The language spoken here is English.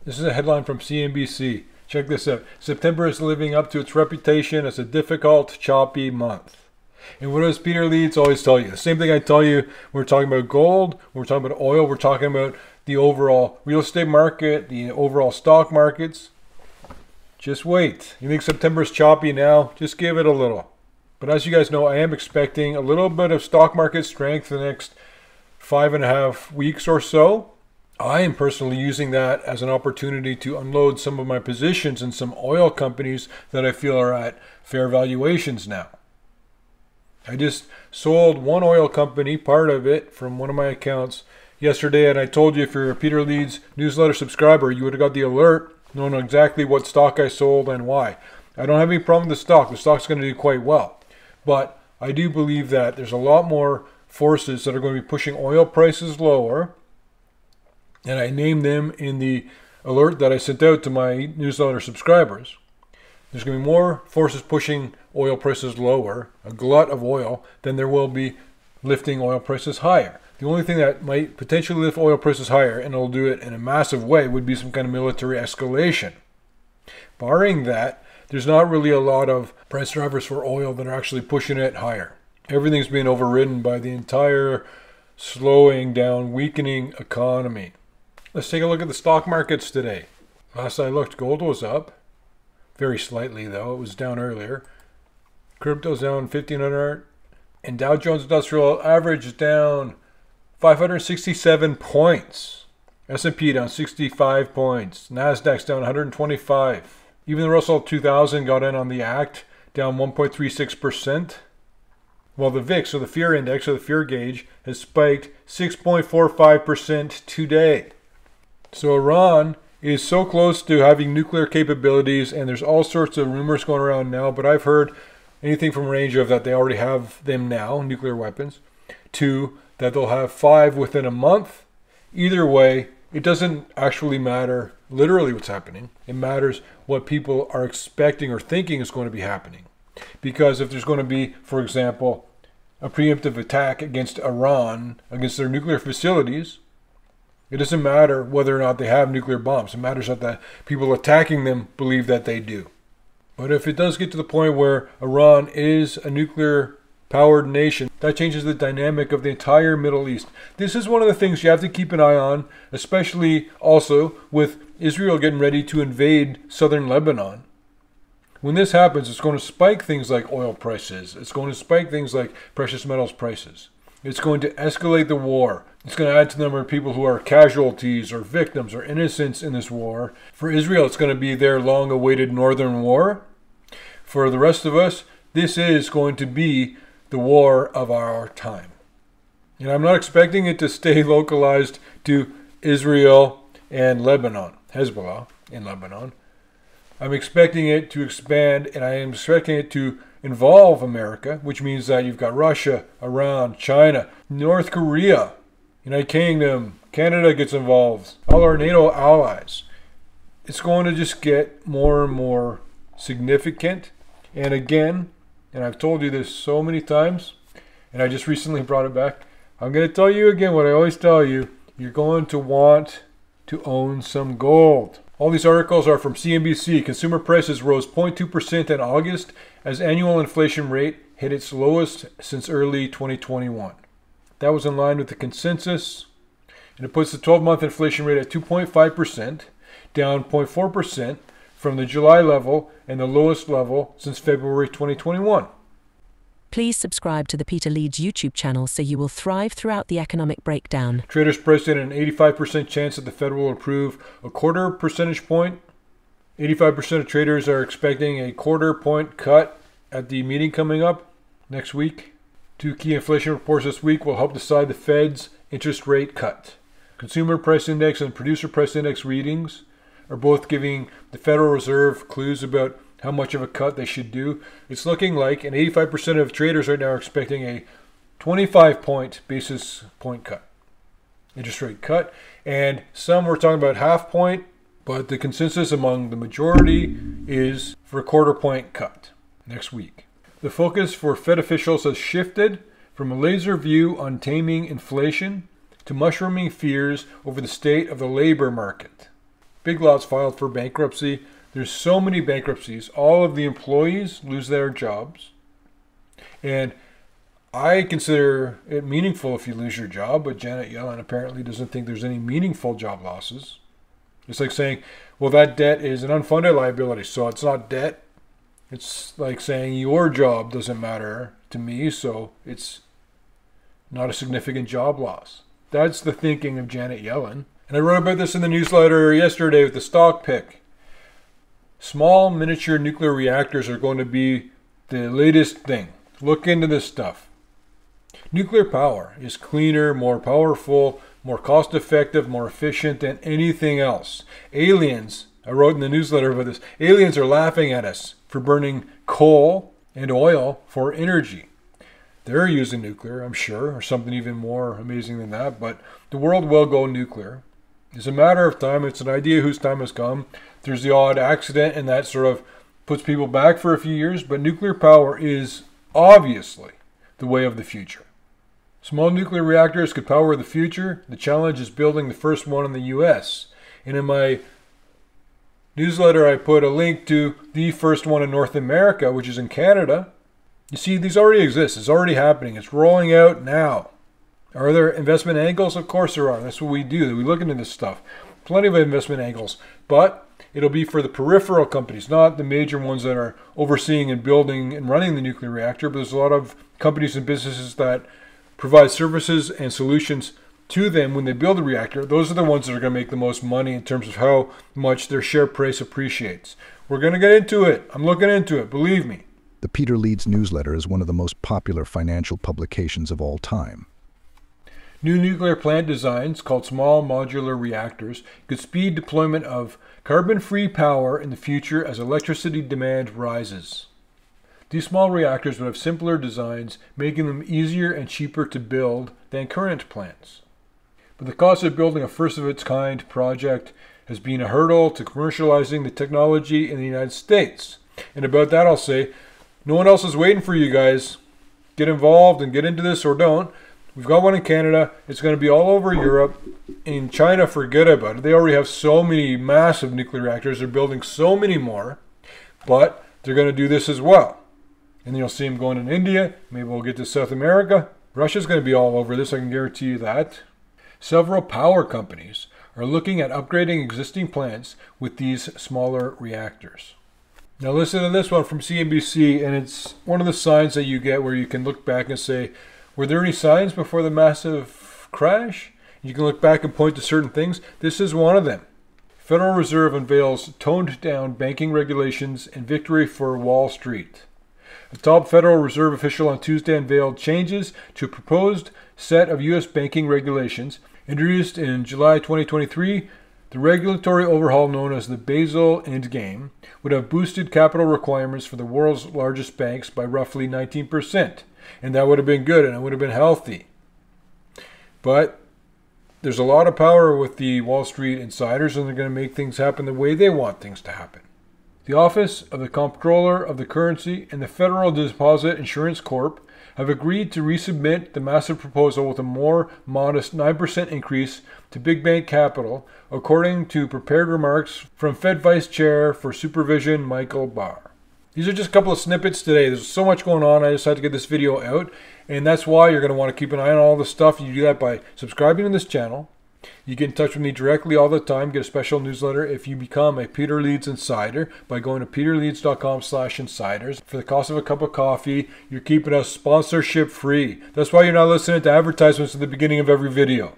This is a headline from CNBC. Check this out. September is living up to its reputation as a difficult, choppy month. And what does Peter Leeds always tell you? The same thing I tell you when we're talking about gold, when we're talking about oil, we're talking about the overall real estate market, the overall stock markets. Just wait. You think September is choppy now? Just give it a little. But as you guys know, I am expecting a little bit of stock market strength in the next 5.5 weeks or so. I am personally using that as an opportunity to unload some of my positions in some oil companies that I feel are at fair valuations now. I just sold one oil company, part of it, from one of my accounts yesterday, and I told you if you're a Peter Leeds newsletter subscriber, you would have got the alert, knowing exactly what stock I sold and why. I don't have any problem with the stock. The stock's going to do quite well. But I do believe that there's a lot more forces that are going to be pushing oil prices lower, and I named them in the alert that I sent out to my newsletter subscribers. There's going to be more forces pushing oil prices lower, a glut of oil, than there will be lifting oil prices higher. The only thing that might potentially lift oil prices higher, and it'll do it in a massive way, would be some kind of military escalation. Barring that, there's not really a lot of price drivers for oil that are actually pushing it higher. Everything's being overridden by the entire slowing down, weakening economy. Let's take a look at the stock markets today. Last I looked, gold was up. Very slightly, though. It was down earlier. Crypto's down 1,500. And Dow Jones Industrial Average is down 567 points. S&P down 65 points. Nasdaq's down 125. Even the Russell 2000 got in on the act, down 1.36%. While the VIX, or the fear index, or the fear gauge, has spiked 6.45% today. So Iran is so close to having nuclear capabilities, and there's all sorts of rumors going around now, but I've heard anything from a range of that they already have them now, nuclear weapons, to that they'll have 5 within a month. Either way, it doesn't actually matter literally what's happening. It matters what people are expecting or thinking is going to be happening. Because if there's going to be, for example, a preemptive attack against Iran, against their nuclear facilities, it doesn't matter whether or not they have nuclear bombs. It matters that the people attacking them believe that they do. But if it does get to the point where Iran is a nuclear-powered nation, that changes the dynamic of the entire Middle East. This is one of the things you have to keep an eye on, especially also with Israel getting ready to invade southern Lebanon. When this happens, it's going to spike things like oil prices. It's going to spike things like precious metals prices. It's going to escalate the war. It's going to add to the number of people who are casualties or victims or innocents in this war. For Israel, it's going to be their long-awaited northern war. For the rest of us, this is going to be the war of our time. And I'm not expecting it to stay localized to Israel and Lebanon, Hezbollah in Lebanon. I'm expecting it to expand, and I am expecting it to involve America, which means that you've got Russia, Iran, China, North Korea, United Kingdom, Canada gets involved, all our NATO allies. It's going to just get more and more significant. And again, and I've told you this so many times, and I just recently brought it back, I'm going to tell you again what I always tell you. You're going to want to own some gold. All these articles are from CNBC. Consumer prices rose 0.2% in August as annual inflation rate hit its lowest since early 2021. That was in line with the consensus, and it puts the 12-month inflation rate at 2.5%, down 0.4% from the July level and the lowest level since February 2021. Please subscribe to the Peter Leeds YouTube channel so you will thrive throughout the economic breakdown. Traders priced in an 85% chance that the Fed will approve a 0.25 percentage point. 85% of traders are expecting a 0.25 point cut at the meeting coming up next week. 2 key inflation reports this week will help decide the Fed's interest rate cut. Consumer price index and producer price index readings are both giving the Federal Reserve clues about how much of a cut they should do. It's looking like, and 85% of traders right now are expecting a 25 basis point cut, interest rate cut. And some were talking about half point, but the consensus among the majority is for a 0.25 point cut next week. The focus for Fed officials has shifted from a laser view on taming inflation to mushrooming fears over the state of the labor market. Big Lots filed for bankruptcy. There's so many bankruptcies. All of the employees lose their jobs. And I consider it meaningful if you lose your job, but Janet Yellen apparently doesn't think there's any meaningful job losses. It's like saying, well, that debt is an unfunded liability, so it's not debt. It's like saying your job doesn't matter to me, so it's not a significant job loss. That's the thinking of Janet Yellen. And I wrote about this in the newsletter yesterday with the stock pick. Small miniature nuclear reactors are going to be the latest thing. Look into this stuff. Nuclear power is cleaner, more powerful, more cost-effective, more efficient than anything else. Aliens, I wrote in the newsletter about this, aliens are laughing at us for burning coal and oil for energy. They're using nuclear, I'm sure, or something even more amazing than that, but the world will go nuclear. It's a matter of time. It's an idea whose time has come. There's the odd accident, and that sort of puts people back for a few years, but nuclear power is obviously the way of the future. Small nuclear reactors could power the future. The challenge is building the first one in the US. And in my newsletter, I put a link to the first one in North America, which is in Canada. You see, these already exist. It's already happening. It's rolling out now. Are there investment angles? Of course there are. That's what we do. We look into this stuff. Plenty of investment angles. But it'll be for the peripheral companies, not the major ones that are overseeing and building and running the nuclear reactor. But there's a lot of companies and businesses that provide services and solutions to them when they build a reactor. Those are the ones that are going to make the most money in terms of how much their share price appreciates. We're going to get into it. I'm looking into it. Believe me. The Peter Leeds newsletter is one of the most popular financial publications of all time. New nuclear plant designs, called small modular reactors, could speed deployment of carbon-free power in the future as electricity demand rises. These small reactors would have simpler designs, making them easier and cheaper to build than current plants. But the cost of building a first-of-its-kind project has been a hurdle to commercializing the technology in the United States. And about that I'll say, no one else is waiting for you guys. Get involved and get into this or don't. We've got one in Canada. It's going to be all over Europe. In China, forget about it. They already have so many massive nuclear reactors. They're building so many more. But they're going to do this as well. And then you'll see them going in India. Maybe we'll get to South America. Russia's going to be all over this. I can guarantee you that. Several power companies are looking at upgrading existing plants with these smaller reactors. Now listen to this one from CNBC, and it's one of the signs that you get where you can look back and say, were there any signs before the massive crash? You can look back and point to certain things. This is one of them. Federal Reserve unveils toned down banking regulations and victory for Wall Street. A top Federal Reserve official on Tuesday unveiled changes to a proposed set of U.S. banking regulations. Introduced in July 2023, the regulatory overhaul known as the Basel Endgame would have boosted capital requirements for the world's largest banks by roughly 19%. And that would have been good and it would have been healthy. But there's a lot of power with the Wall Street insiders, and they're going to make things happen the way they want things to happen. The Office of the Comptroller of the Currency and the Federal Deposit Insurance Corp have agreed to resubmit the massive proposal with a more modest 9% increase to big bank capital, according to prepared remarks from Fed Vice Chair for Supervision Michael Barr. These are just a couple of snippets today. There's so much going on. I just had to get this video out. And that's why you're going to want to keep an eye on all this stuff. You do that by subscribing to this channel. You get in touch with me directly all the time. Get a special newsletter if you become a Peter Leeds Insider by going to peterleeds.com/insiders. For the cost of a cup of coffee, you're keeping us sponsorship free. That's why you're not listening to advertisements at the beginning of every video.